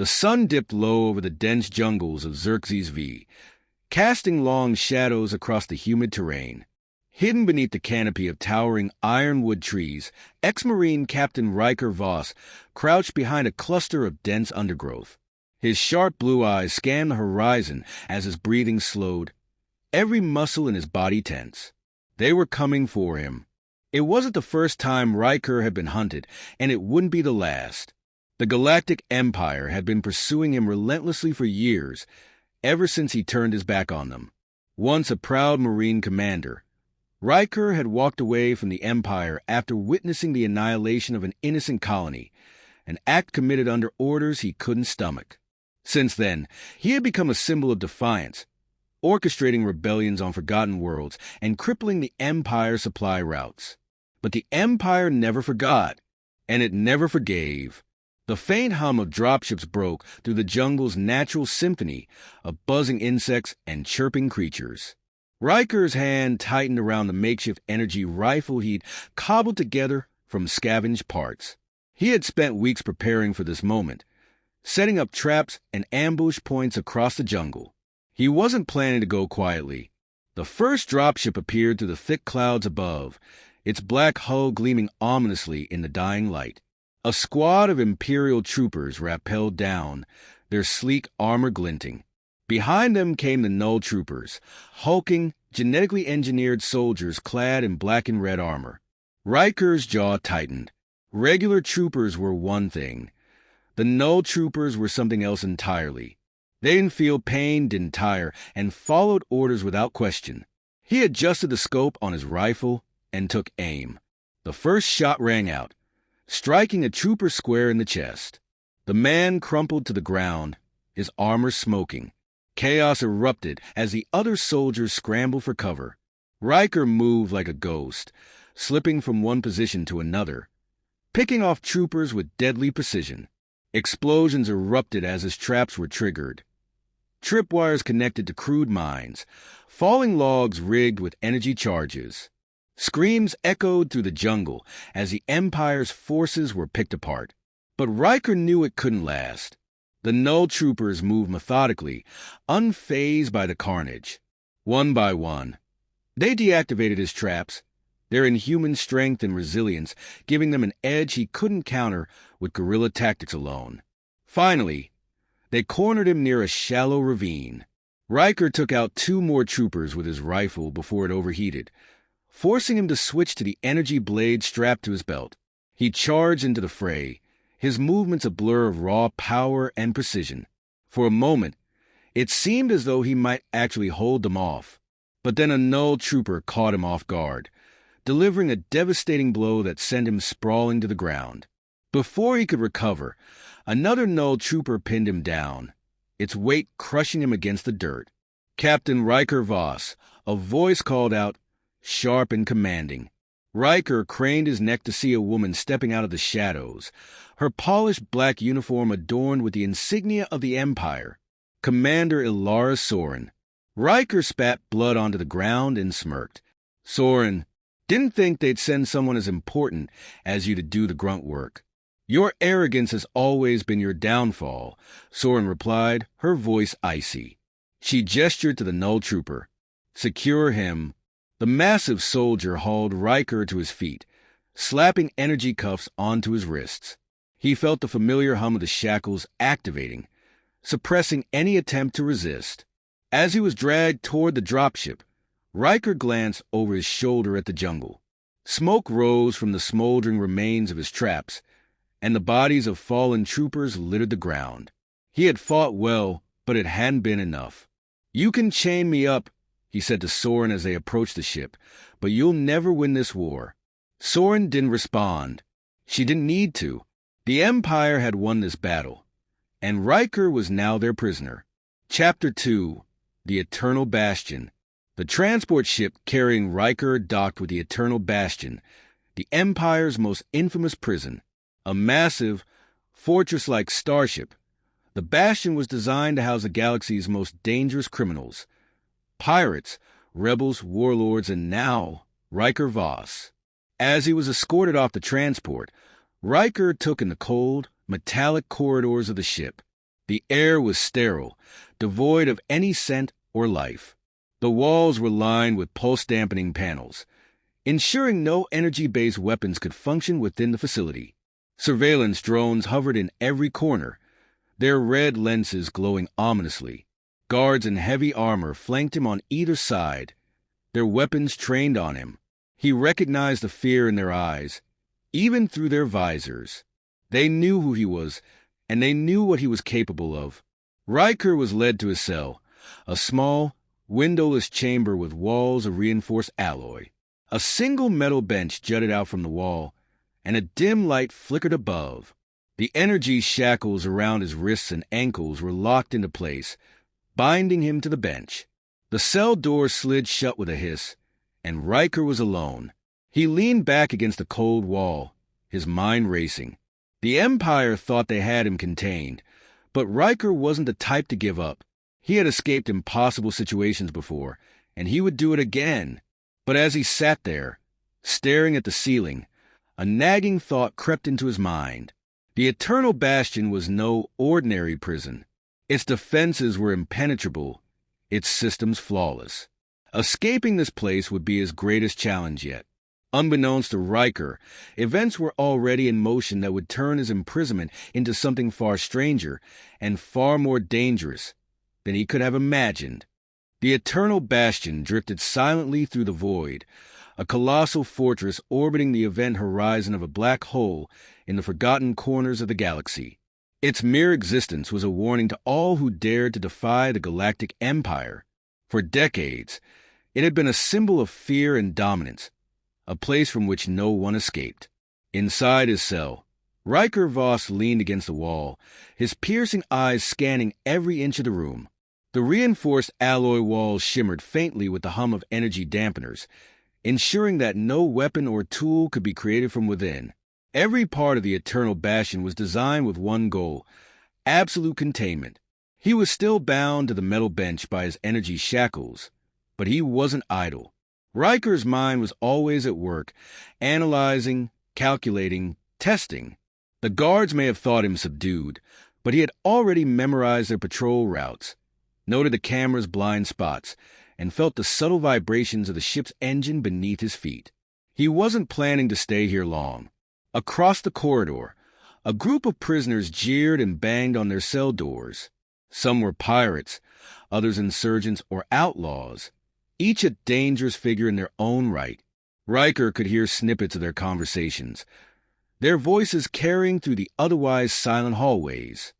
The sun dipped low over the dense jungles of Xerxes V, casting long shadows across the humid terrain. Hidden beneath the canopy of towering ironwood trees, ex-Marine Captain Riker Voss crouched behind a cluster of dense undergrowth. His sharp blue eyes scanned the horizon as his breathing slowed, every muscle in his body tense. They were coming for him. It wasn't the first time Riker had been hunted, and it wouldn't be the last. The Galactic Empire had been pursuing him relentlessly for years, ever since he turned his back on them. Once a proud Marine commander, Riker had walked away from the Empire after witnessing the annihilation of an innocent colony, an act committed under orders he couldn't stomach. Since then, he had become a symbol of defiance, orchestrating rebellions on forgotten worlds and crippling the Empire's supply routes. But the Empire never forgot, and it never forgave. The faint hum of dropships broke through the jungle's natural symphony of buzzing insects and chirping creatures. Riker's hand tightened around the makeshift energy rifle he'd cobbled together from scavenged parts. He had spent weeks preparing for this moment, setting up traps and ambush points across the jungle. He wasn't planning to go quietly. The first dropship appeared through the thick clouds above, its black hull gleaming ominously in the dying light. A squad of Imperial troopers rappelled down, their sleek armor glinting. Behind them came the Null troopers, hulking, genetically engineered soldiers clad in black and red armor. Riker's jaw tightened. Regular troopers were one thing. The Null troopers were something else entirely. They didn't feel pain, didn't tire, and followed orders without question. He adjusted the scope on his rifle and took aim. The first shot rang out, striking a trooper square in the chest. The man crumpled to the ground, his armor smoking. Chaos erupted as the other soldiers scrambled for cover. Riker moved like a ghost, slipping from one position to another, picking off troopers with deadly precision. Explosions erupted as his traps were triggered. Tripwires connected to crude mines, falling logs rigged with energy charges. Screams echoed through the jungle as the Empire's forces were picked apart. But Riker knew it couldn't last. The Null troopers moved methodically, unfazed by the carnage. One by one, they deactivated his traps, their inhuman strength and resilience giving them an edge he couldn't counter with guerrilla tactics alone. Finally, they cornered him near a shallow ravine. Riker took out 2 more troopers with his rifle before it overheated, forcing him to switch to the energy blade strapped to his belt. He charged into the fray, his movements a blur of raw power and precision. For a moment, it seemed as though he might actually hold them off. But then a Null trooper caught him off guard, delivering a devastating blow that sent him sprawling to the ground. Before he could recover, another Null trooper pinned him down, its weight crushing him against the dirt. Captain Riker Voss, a voice called out, sharp and commanding. Riker craned his neck to see a woman stepping out of the shadows, her polished black uniform adorned with the insignia of the Empire, Commander Ilara Soren. Riker spat blood onto the ground and smirked. Soren, didn't think they'd send someone as important as you to do the grunt work. Your arrogance has always been your downfall, Soren replied, her voice icy. She gestured to the Null trooper. Secure him. The massive soldier hauled Riker to his feet, slapping energy cuffs onto his wrists. He felt the familiar hum of the shackles activating, suppressing any attempt to resist. As he was dragged toward the dropship, Riker glanced over his shoulder at the jungle. Smoke rose from the smoldering remains of his traps, and the bodies of fallen troopers littered the ground. He had fought well, but it hadn't been enough. You can chain me up, he said to Soren as they approached the ship, but you'll never win this war. Soren didn't respond. She didn't need to. The Empire had won this battle, and Riker was now their prisoner. Chapter 2, The Eternal Bastion. The transport ship carrying Riker docked with the Eternal Bastion, the Empire's most infamous prison. A massive, fortress-like starship, the Bastion was designed to house the galaxy's most dangerous criminals. Pirates, rebels, warlords, and now Riker Voss. As he was escorted off the transport, Riker took in the cold, metallic corridors of the ship. The air was sterile, devoid of any scent or life. The walls were lined with pulse-dampening panels, ensuring no energy-based weapons could function within the facility. Surveillance drones hovered in every corner, their red lenses glowing ominously. Guards in heavy armor flanked him on either side, their weapons trained on him. He recognized the fear in their eyes, even through their visors. They knew who he was, and they knew what he was capable of. Riker was led to his cell, a small, windowless chamber with walls of reinforced alloy. A single metal bench jutted out from the wall, and a dim light flickered above. The energy shackles around his wrists and ankles were locked into place, binding him to the bench. The cell door slid shut with a hiss, and Riker was alone. He leaned back against the cold wall, his mind racing. The Empire thought they had him contained, but Riker wasn't the type to give up. He had escaped impossible situations before, and he would do it again. But as he sat there, staring at the ceiling, a nagging thought crept into his mind. The Eternal Bastion was no ordinary prison. Its defenses were impenetrable, its systems flawless. Escaping this place would be his greatest challenge yet. Unbeknownst to Riker, events were already in motion that would turn his imprisonment into something far stranger and far more dangerous than he could have imagined. The Eternal Bastion drifted silently through the void, a colossal fortress orbiting the event horizon of a black hole in the forgotten corners of the galaxy. Its mere existence was a warning to all who dared to defy the Galactic Empire. For decades, it had been a symbol of fear and dominance, a place from which no one escaped. Inside his cell, Riker Voss leaned against the wall, his piercing eyes scanning every inch of the room. The reinforced alloy walls shimmered faintly with the hum of energy dampeners, ensuring that no weapon or tool could be created from within. Every part of the Eternal Bastion was designed with one goal: absolute containment. He was still bound to the metal bench by his energy shackles, but he wasn't idle. Riker's mind was always at work, analyzing, calculating, testing. The guards may have thought him subdued, but he had already memorized their patrol routes, noted the camera's blind spots, and felt the subtle vibrations of the ship's engine beneath his feet. He wasn't planning to stay here long. Across the corridor, a group of prisoners jeered and banged on their cell doors. Some were pirates, others insurgents or outlaws, each a dangerous figure in their own right. Riker could hear snippets of their conversations, their voices carrying through the otherwise silent hallways.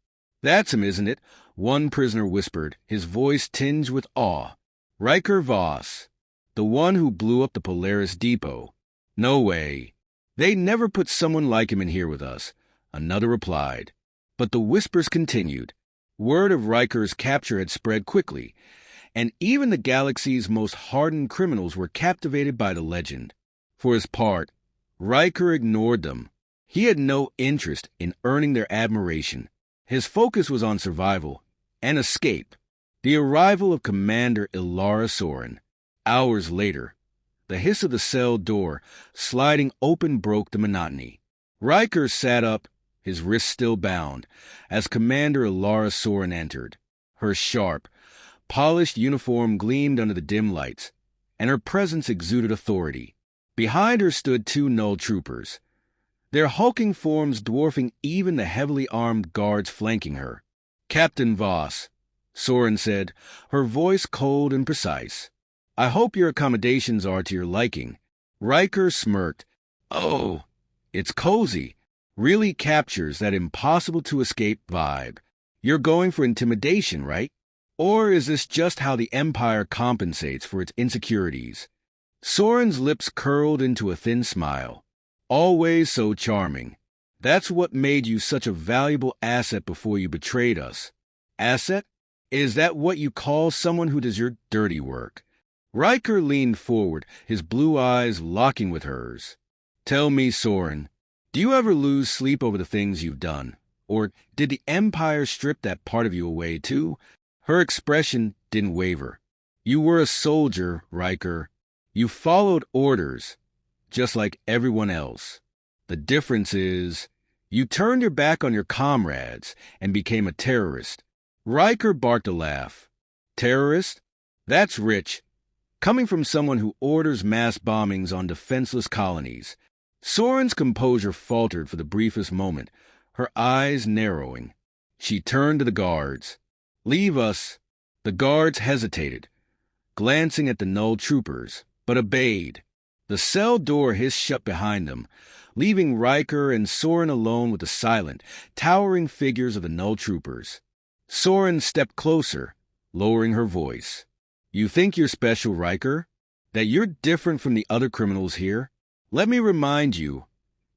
"That's him, isn't it?" one prisoner whispered, his voice tinged with awe. "Riker Voss, the one who blew up the Polaris depot." "No way. They never put someone like him in here with us," another replied. But the whispers continued. Word of Riker's capture had spread quickly, and even the galaxy's most hardened criminals were captivated by the legend. For his part, Riker ignored them. He had no interest in earning their admiration. His focus was on survival and escape. The arrival of Commander Ilara Soren. Hours later, the hiss of the cell door sliding open broke the monotony. Riker sat up, his wrists still bound, as Commander Ilara Soren entered. Her sharp, polished uniform gleamed under the dim lights, and her presence exuded authority. Behind her stood two Null troopers, their hulking forms dwarfing even the heavily armed guards flanking her. "Captain Voss," Soren said, her voice cold and precise. "I hope your accommodations are to your liking." Riker smirked. "Oh, it's cozy. Really captures that impossible-to-escape vibe. You're going for intimidation, right? Or is this just how the Empire compensates for its insecurities?" Soren's lips curled into a thin smile. "Always so charming. That's what made you such a valuable asset before you betrayed us." "Asset? Is that what you call someone who does your dirty work?" Riker leaned forward, his blue eyes locking with hers. "Tell me, Soren, do you ever lose sleep over the things you've done? Or did the Empire strip that part of you away, too?" Her expression didn't waver. "You were a soldier, Riker. You followed orders, just like everyone else. The difference is, you turned your back on your comrades and became a terrorist. Riker barked a laugh. Terrorist? That's rich. Coming from someone who orders mass bombings on defenseless colonies. Soren's composure faltered for the briefest moment, her eyes narrowing. She turned to the guards. Leave us. The guards hesitated, glancing at the Null troopers, but obeyed. The cell door hissed shut behind them, leaving Riker and Soren alone with the silent, towering figures of the Null troopers. Soren stepped closer, lowering her voice. You think you're special, Riker? That you're different from the other criminals here? Let me remind you,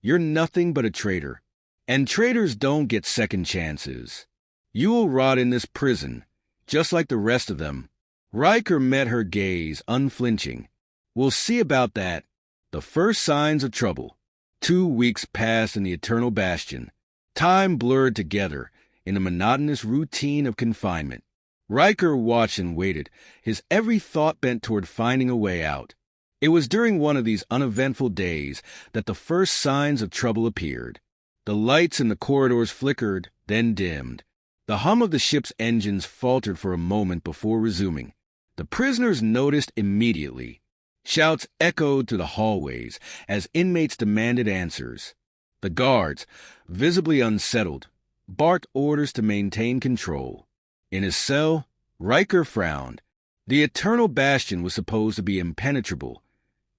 you're nothing but a traitor. And traitors don't get second chances. You will rot in this prison, just like the rest of them. Riker met her gaze, unflinching. We'll see about that. The first signs of trouble. 2 weeks passed in the Eternal Bastion. Time blurred together in a monotonous routine of confinement. Riker watched and waited, his every thought bent toward finding a way out. It was during one of these uneventful days that the first signs of trouble appeared. The lights in the corridors flickered, then dimmed. The hum of the ship's engines faltered for a moment before resuming. The prisoners noticed immediately. Shouts echoed through the hallways as inmates demanded answers. The guards, visibly unsettled, barked orders to maintain control. In his cell, Riker frowned. The Eternal Bastion was supposed to be impenetrable,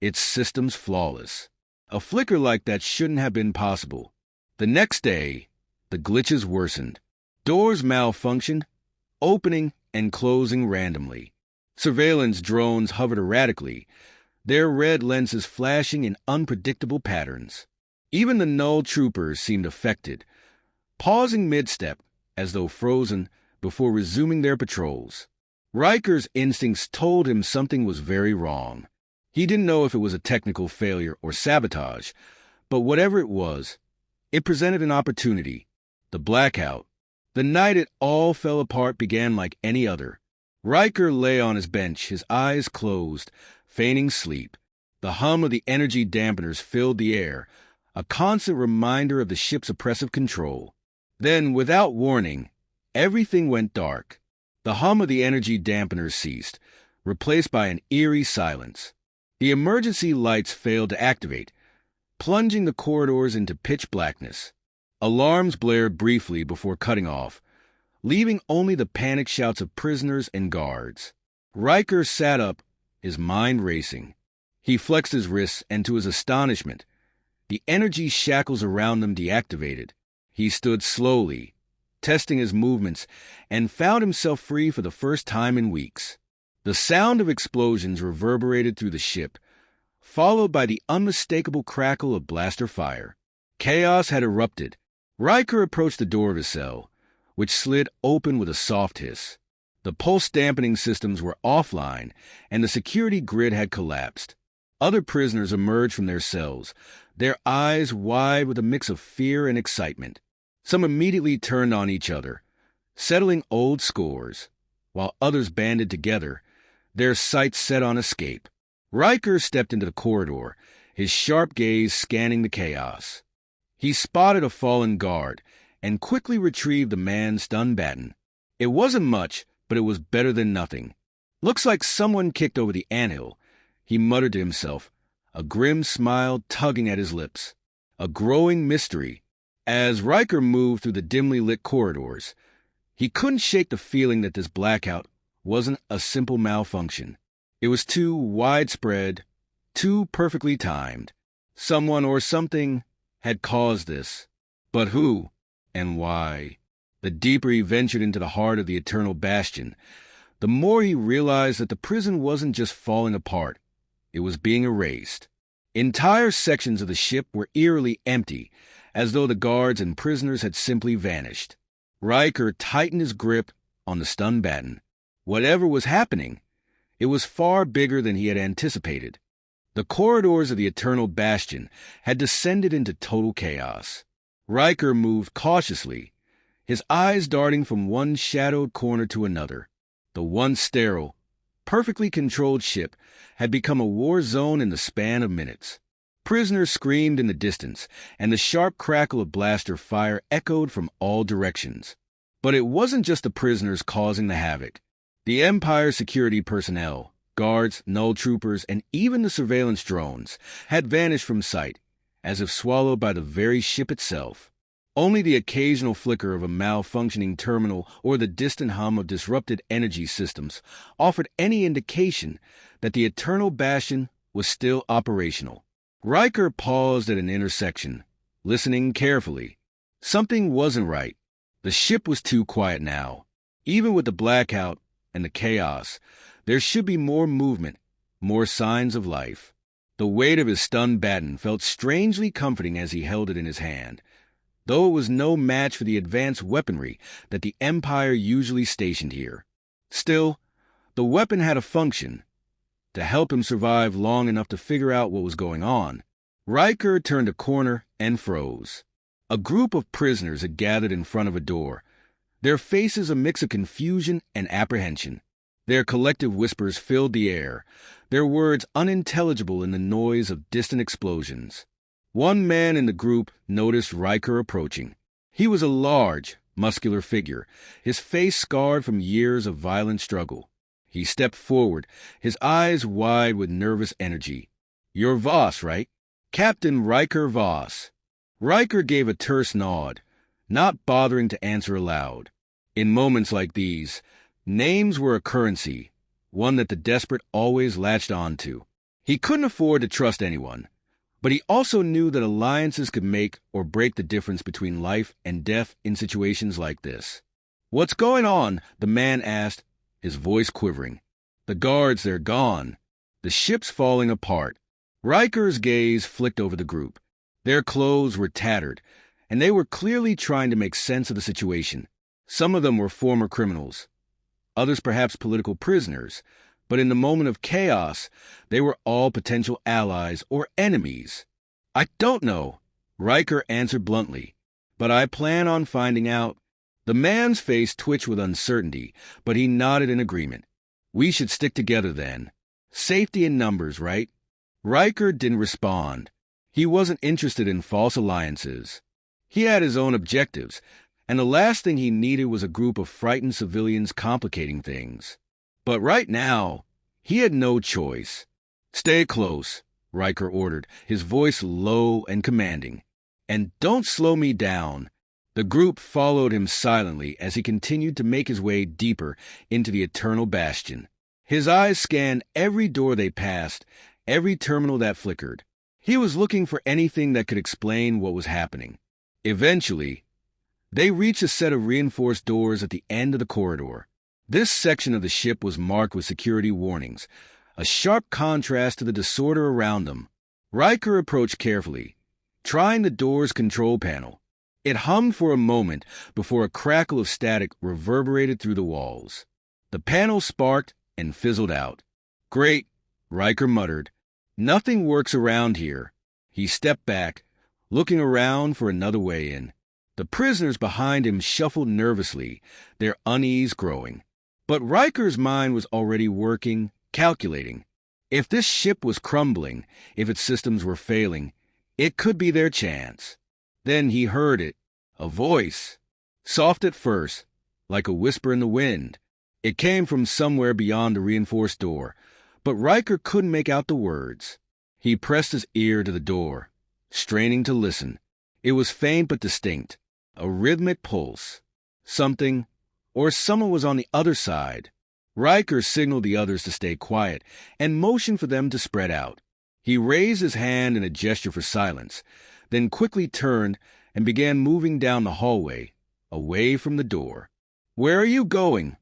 its systems flawless. A flicker like that shouldn't have been possible. The next day, the glitches worsened. Doors malfunctioned, opening and closing randomly. Surveillance drones hovered erratically, their red lenses flashing in unpredictable patterns. Even the Null troopers seemed affected, pausing mid-step as though frozen before resuming their patrols. Riker's instincts told him something was very wrong. He didn't know if it was a technical failure or sabotage, but whatever it was, it presented an opportunity. The blackout. The night it all fell apart began like any other. Riker lay on his bench, his eyes closed, feigning sleep. The hum of the energy dampeners filled the air, a constant reminder of the ship's oppressive control. Then, without warning, everything went dark. The hum of the energy dampeners ceased, replaced by an eerie silence. The emergency lights failed to activate, plunging the corridors into pitch blackness. Alarms blared briefly before cutting off, leaving only the panic shouts of prisoners and guards. Riker sat up, his mind racing. He flexed his wrists, and to his astonishment, the energy shackles around them deactivated. He stood slowly, testing his movements, and found himself free for the first time in weeks. The sound of explosions reverberated through the ship, followed by the unmistakable crackle of blaster fire. Chaos had erupted. Riker approached the door of his cell, which slid open with a soft hiss. The pulse-dampening systems were offline, and the security grid had collapsed. Other prisoners emerged from their cells, their eyes wide with a mix of fear and excitement. Some immediately turned on each other, settling old scores, while others banded together, their sights set on escape. Riker stepped into the corridor, his sharp gaze scanning the chaos. He spotted a fallen guard and quickly retrieved the man's stun baton. It wasn't much, but it was better than nothing. Looks like someone kicked over the anthill, he muttered to himself, a grim smile tugging at his lips. A growing mystery. As Riker moved through the dimly lit corridors, he couldn't shake the feeling that this blackout wasn't a simple malfunction. It was too widespread, too perfectly timed. Someone or something had caused this. But who and why? The deeper he ventured into the heart of the Eternal Bastion, the more he realized that the prison wasn't just falling apart. It was being erased. Entire sections of the ship were eerily empty, as though the guards and prisoners had simply vanished. Riker tightened his grip on the stun baton. Whatever was happening, it was far bigger than he had anticipated. The corridors of the Eternal Bastion had descended into total chaos. Riker moved cautiously, his eyes darting from one shadowed corner to another. The once sterile, perfectly controlled ship had become a war zone in the span of minutes. Prisoners screamed in the distance, and the sharp crackle of blaster fire echoed from all directions. But it wasn't just the prisoners causing the havoc. The Empire security personnel, guards, null troopers, and even the surveillance drones had vanished from sight, as if swallowed by the very ship itself. Only the occasional flicker of a malfunctioning terminal or the distant hum of disrupted energy systems offered any indication that the Eternal Bastion was still operational. Riker paused at an intersection, listening carefully. Something wasn't right. The ship was too quiet now. Even with the blackout and the chaos, there should be more movement, more signs of life. The weight of his stunned baton felt strangely comforting as he held it in his hand, though it was no match for the advanced weaponry that the Empire usually stationed here. Still, the weapon had a function: to help him survive long enough to figure out what was going on. Riker turned a corner and froze. A group of prisoners had gathered in front of a door, their faces a mix of confusion and apprehension. Their collective whispers filled the air, their words unintelligible in the noise of distant explosions. One man in the group noticed Riker approaching. He was a large, muscular figure, his face scarred from years of violent struggle. He stepped forward, his eyes wide with nervous energy. "You're Voss, right?" "Captain Riker Voss." Riker gave a terse nod, not bothering to answer aloud. In moments like these, names were a currency, one that the desperate always latched on to. He couldn't afford to trust anyone, but he also knew that alliances could make or break the difference between life and death in situations like this. "What's going on?" the man asked, his voice quivering. "The guards, they're gone. The ship's falling apart." Riker's gaze flicked over the group. Their clothes were tattered, and they were clearly trying to make sense of the situation. Some of them were former criminals, others perhaps political prisoners, but in the moment of chaos, they were all potential allies or enemies. "I don't know," Riker answered bluntly, "but I plan on finding out." The man's face twitched with uncertainty, but he nodded in agreement. "We should stick together then. Safety in numbers, right?" Riker didn't respond. He wasn't interested in false alliances. He had his own objectives, and the last thing he needed was a group of frightened civilians complicating things. But right now, he had no choice. "Stay close," Riker ordered, his voice low and commanding. "And don't slow me down." The group followed him silently as he continued to make his way deeper into the Eternal Bastion. His eyes scanned every door they passed, every terminal that flickered. He was looking for anything that could explain what was happening. Eventually, they reached a set of reinforced doors at the end of the corridor. This section of the ship was marked with security warnings, a sharp contrast to the disorder around them. Riker approached carefully, trying the door's control panel. It hummed for a moment before a crackle of static reverberated through the walls. The panel sparked and fizzled out. "Great," Riker muttered. "Nothing works around here." He stepped back, looking around for another way in. The prisoners behind him shuffled nervously, their unease growing. But Riker's mind was already working, calculating. If this ship was crumbling, if its systems were failing, it could be their chance. Then he heard it, a voice, soft at first, like a whisper in the wind. It came from somewhere beyond the reinforced door, but Riker couldn't make out the words. He pressed his ear to the door, straining to listen. It was faint but distinct, a rhythmic pulse. Something, or someone was on the other side. Riker signaled the others to stay quiet and motioned for them to spread out. He raised his hand in a gesture for silence, then quickly turned and began moving down the hallway, away from the door. "Where are you going?"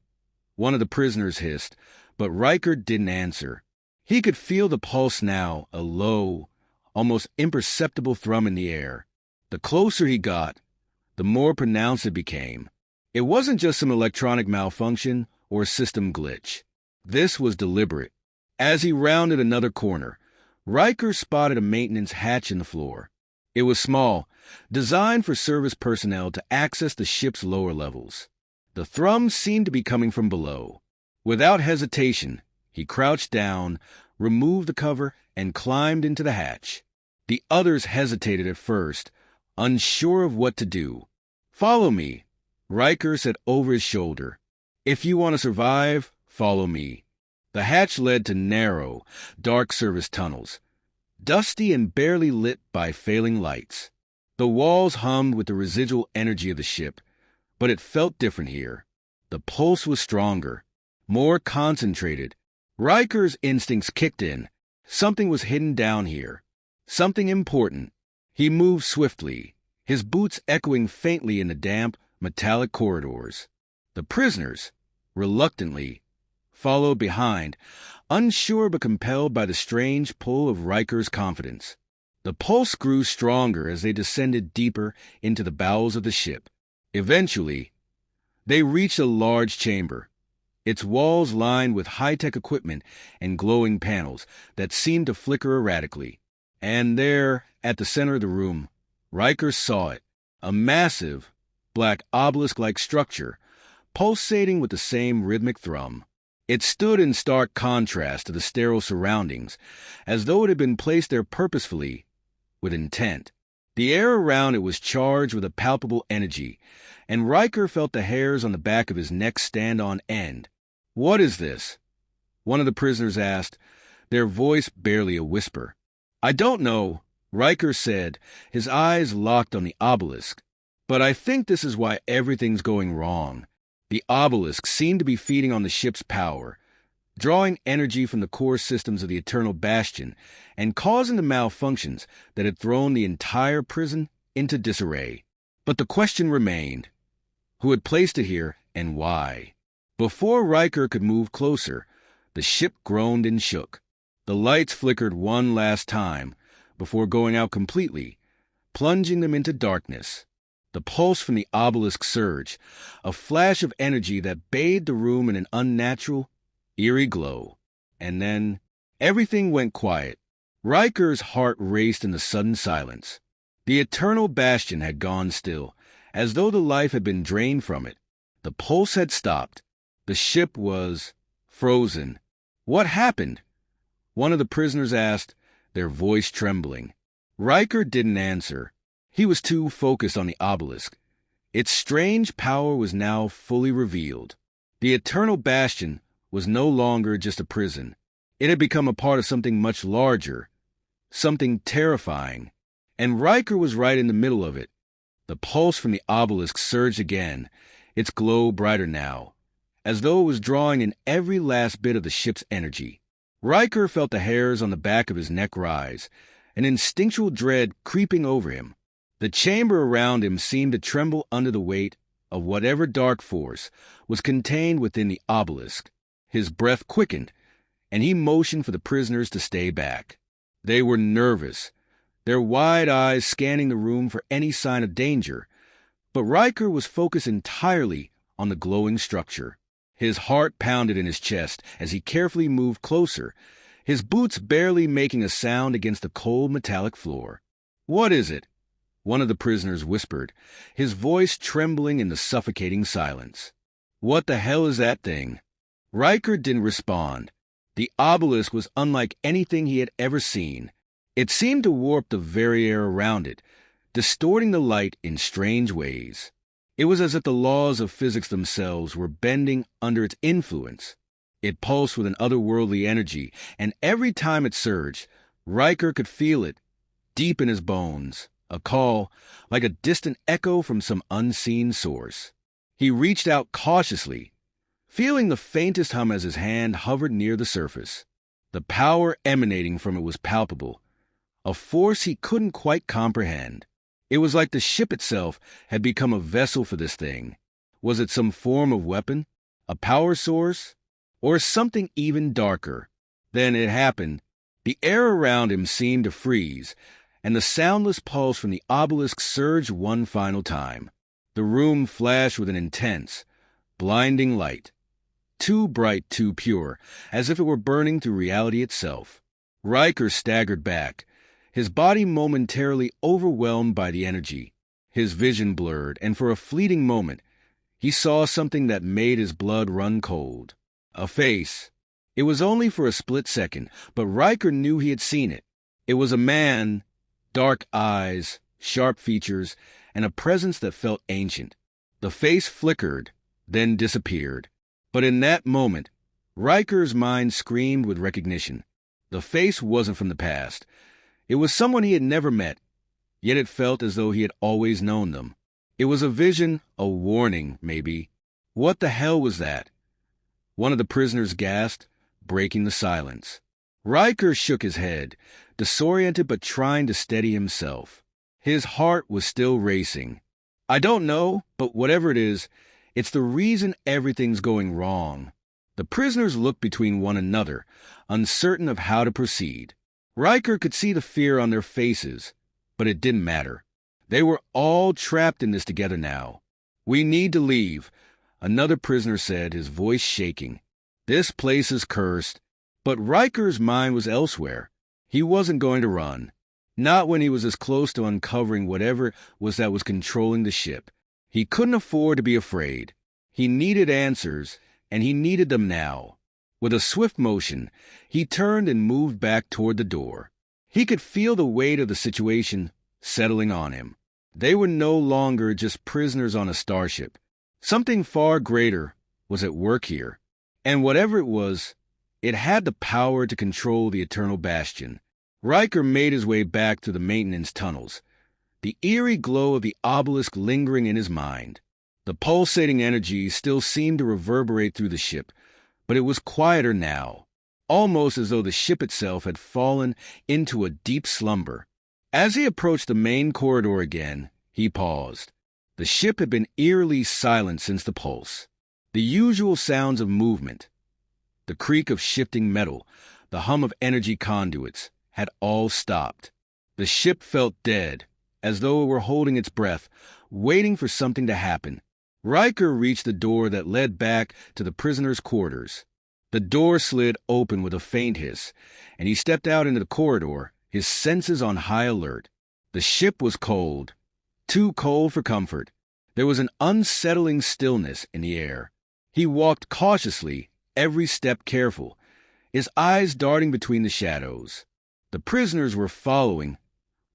one of the prisoners hissed, but Riker didn't answer. He could feel the pulse now, a low, almost imperceptible thrum in the air. The closer he got, the more pronounced it became. It wasn't just some electronic malfunction or system glitch. This was deliberate. As he rounded another corner, Riker spotted a maintenance hatch in the floor. It was small, designed for service personnel to access the ship's lower levels. The thrum seemed to be coming from below. Without hesitation, he crouched down, removed the cover, and climbed into the hatch. The others hesitated at first, unsure of what to do. "Follow me," Riker said over his shoulder, "If you want to survive, follow me." The hatch led to narrow, dark service tunnels, dusty and barely lit by failing lights. The walls hummed with the residual energy of the ship, but it felt different here. The pulse was stronger, more concentrated. Riker's instincts kicked in. Something was hidden down here. Something important. He moved swiftly, his boots echoing faintly in the damp, metallic corridors. The prisoners, reluctantly, followed behind, unsure but compelled by the strange pull of Riker's confidence. The pulse grew stronger as they descended deeper into the bowels of the ship. Eventually, they reached a large chamber, its walls lined with high-tech equipment and glowing panels that seemed to flicker erratically. And there, at the center of the room, Riker saw it, a massive, black obelisk-like structure, pulsating with the same rhythmic thrum. It stood in stark contrast to the sterile surroundings, as though it had been placed there purposefully, with intent. The air around it was charged with a palpable energy, and Riker felt the hairs on the back of his neck stand on end. "What is this?" one of the prisoners asked, their voice barely a whisper. "I don't know," Riker said, his eyes locked on the obelisk. "But I think this is why everything's going wrong." The obelisk seemed to be feeding on the ship's power, drawing energy from the core systems of the Eternal Bastion and causing the malfunctions that had thrown the entire prison into disarray. But the question remained: who had placed it here and why? Before Riker could move closer, the ship groaned and shook. The lights flickered one last time before going out completely, plunging them into darkness. The pulse from the obelisk surged, a flash of energy that bathed the room in an unnatural, eerie glow. And then everything went quiet. Riker's heart raced in the sudden silence. The Eternal Bastion had gone still, as though the life had been drained from it. The pulse had stopped. The ship was frozen. "What happened?" one of the prisoners asked, their voice trembling. Riker didn't answer. He was too focused on the obelisk. Its strange power was now fully revealed. The Eternal Bastion was no longer just a prison. It had become a part of something much larger, something terrifying. And Riker was right in the middle of it. The pulse from the obelisk surged again, its glow brighter now, as though it was drawing in every last bit of the ship's energy. Riker felt the hairs on the back of his neck rise, an instinctual dread creeping over him. The chamber around him seemed to tremble under the weight of whatever dark force was contained within the obelisk. His breath quickened, and he motioned for the prisoners to stay back. They were nervous, their wide eyes scanning the room for any sign of danger, but Riker was focused entirely on the glowing structure. His heart pounded in his chest as he carefully moved closer, his boots barely making a sound against the cold metallic floor. "What is it?" one of the prisoners whispered, his voice trembling in the suffocating silence. "What the hell is that thing?" Riker didn't respond. The obelisk was unlike anything he had ever seen. It seemed to warp the very air around it, distorting the light in strange ways. It was as if the laws of physics themselves were bending under its influence. It pulsed with an otherworldly energy, and every time it surged, Riker could feel it deep in his bones, a call like a distant echo from some unseen source. He reached out cautiously, feeling the faintest hum as his hand hovered near the surface. The power emanating from it was palpable, a force he couldn't quite comprehend. It was like the ship itself had become a vessel for this thing. Was it some form of weapon, a power source, or something even darker? Then it happened. The air around him seemed to freeze, and the soundless pulse from the obelisk surged one final time. The room flashed with an intense, blinding light, too bright, too pure, as if it were burning through reality itself. Riker staggered back, his body momentarily overwhelmed by the energy. His vision blurred, and for a fleeting moment, he saw something that made his blood run cold. A face. It was only for a split second, but Riker knew he had seen it. It was a man, dark eyes, sharp features, and a presence that felt ancient. The face flickered, then disappeared. But in that moment, Riker's mind screamed with recognition. The face wasn't from the past. It was someone he had never met, yet it felt as though he had always known them. It was a vision, a warning, maybe. What the hell was that? One of the prisoners gasped, breaking the silence. Riker shook his head, disoriented but trying to steady himself. His heart was still racing. I don't know, but whatever it is, it's the reason everything's going wrong. The prisoners looked between one another, uncertain of how to proceed. Riker could see the fear on their faces, but it didn't matter. They were all trapped in this together now. We need to leave, another prisoner said, his voice shaking. This place is cursed. But Riker's mind was elsewhere. He wasn't going to run. Not when he was as close to uncovering whatever it was that was controlling the ship. He couldn't afford to be afraid. He needed answers, and he needed them now. With a swift motion, he turned and moved back toward the door. He could feel the weight of the situation settling on him. They were no longer just prisoners on a starship. Something far greater was at work here. And whatever it was, it had the power to control the Eternal Bastion. Riker made his way back to the maintenance tunnels, the eerie glow of the obelisk lingering in his mind. The pulsating energy still seemed to reverberate through the ship, but it was quieter now, almost as though the ship itself had fallen into a deep slumber. As he approached the main corridor again, he paused. The ship had been eerily silent since the pulse. The usual sounds of movement, the creak of shifting metal, the hum of energy conduits, had all stopped. The ship felt dead, as though it were holding its breath, waiting for something to happen. Riker reached the door that led back to the prisoners' quarters. The door slid open with a faint hiss, and he stepped out into the corridor, his senses on high alert. The ship was cold, too cold for comfort. There was an unsettling stillness in the air. He walked cautiously, every step careful, his eyes darting between the shadows. The prisoners were following,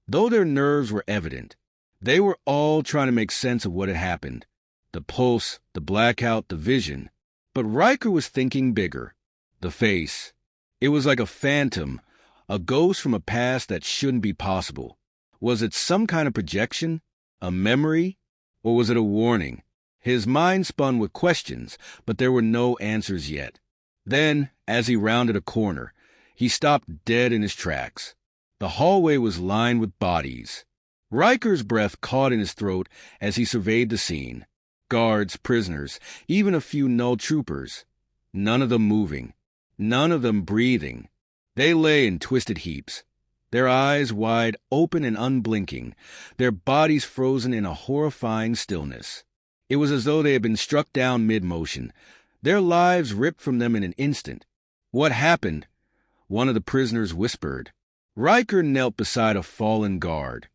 though their nerves were evident. They were all trying to make sense of what had happened. The pulse, the blackout, the vision. But Riker was thinking bigger. The face. It was like a phantom, a ghost from a past that shouldn't be possible. Was it some kind of projection? A memory? Or was it a warning? His mind spun with questions, but there were no answers yet. Then, as he rounded a corner, he stopped dead in his tracks. The hallway was lined with bodies. Riker's breath caught in his throat as he surveyed the scene. Guards, prisoners, even a few null troopers. None of them moving. None of them breathing. They lay in twisted heaps, their eyes wide open and unblinking, their bodies frozen in a horrifying stillness. It was as though they had been struck down mid-motion, their lives ripped from them in an instant. What happened? One of the prisoners whispered. Riker knelt beside a fallen guard,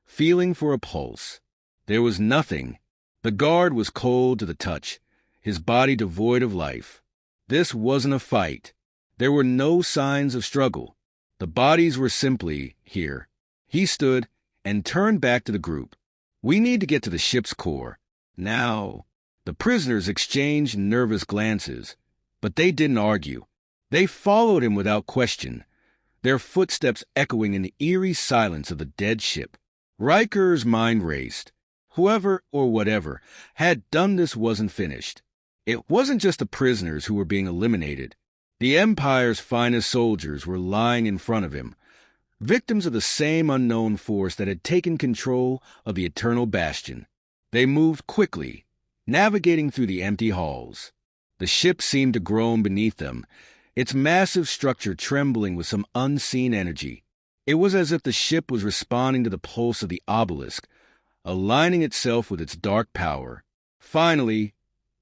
feeling for a pulse. There was nothing. The guard was cold to the touch, his body devoid of life. This wasn't a fight. There were no signs of struggle. The bodies were simply here. He stood and turned back to the group. We need to get to the ship's core. Now. The prisoners exchanged nervous glances, but they didn't argue. They followed him without question, their footsteps echoing in the eerie silence of the dead ship. Riker's mind raced. Whoever or whatever had done this wasn't finished. It wasn't just the prisoners who were being eliminated. The Empire's finest soldiers were lying in front of him, victims of the same unknown force that had taken control of the Eternal Bastion. They moved quickly, navigating through the empty halls. The ship seemed to groan beneath them, its massive structure trembling with some unseen energy. It was as if the ship was responding to the pulse of the obelisk, aligning itself with its dark power. Finally,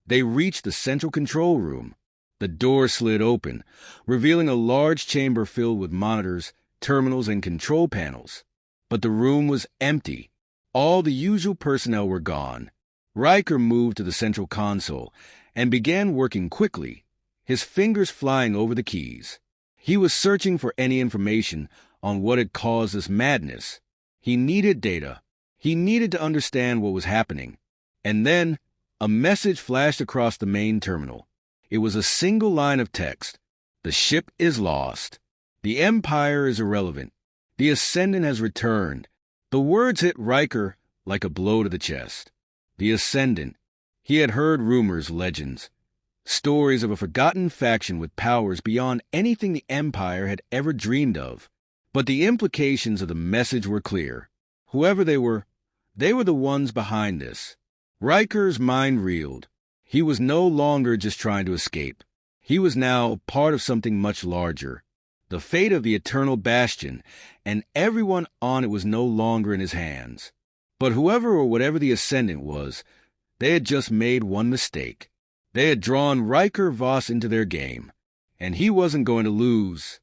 they reached the central control room. The door slid open, revealing a large chamber filled with monitors, terminals, and control panels. But the room was empty. All the usual personnel were gone. Riker moved to the central console and began working quickly, his fingers flying over the keys. He was searching for any information on what had caused this madness. He needed data. He needed to understand what was happening. And then, A message flashed across the main terminal. It was a single line of text. The ship is lost. The Empire is irrelevant. The Ascendant has returned. The words hit Riker like a blow to the chest. The Ascendant. He had heard rumors, legends, stories of a forgotten faction with powers beyond anything the Empire had ever dreamed of. But the implications of the message were clear. Whoever they were the ones behind this. Riker's mind reeled. He was no longer just trying to escape. He was now part of something much larger. The fate of the Eternal Bastion, and everyone on it was no longer in his hands. But whoever or whatever the Ascendant was, they had just made one mistake. They had drawn Riker Voss into their game, and he wasn't going to lose.